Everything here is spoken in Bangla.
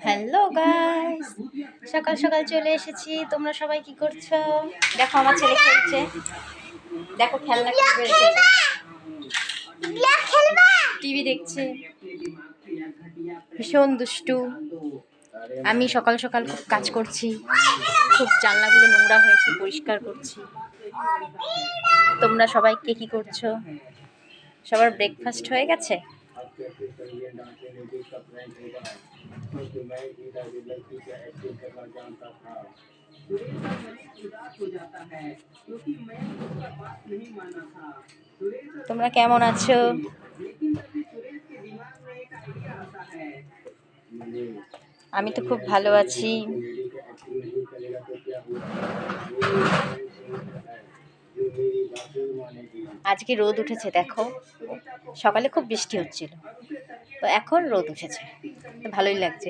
হ্যালো গাইস, সকাল সকাল চলে এসেছি। তোমরা সবাই কি করছো? দেখো আমার ছেলে খেলছে। দেখো খেলনা কিনে রেখেছে, টিভি দেখছে, ভীষণ দুষ্টু। আমি সকাল সকাল খুব কাজ করছি, খুব জানলাগুলো নোংরা হয়েছে, পরিষ্কার করছি। তোমরা সবাই কে কি করছো? সবার ব্রেকফাস্ট হয়ে গেছে? তোমরা কেমন আছো? আমি তো খুব ভালো আছি। আজকে রোদ উঠেছে, দেখো। সকালে খুব বৃষ্টি হচ্ছিল, তো এখন রোদ উঠেছে, তো ভালোই লাগছে।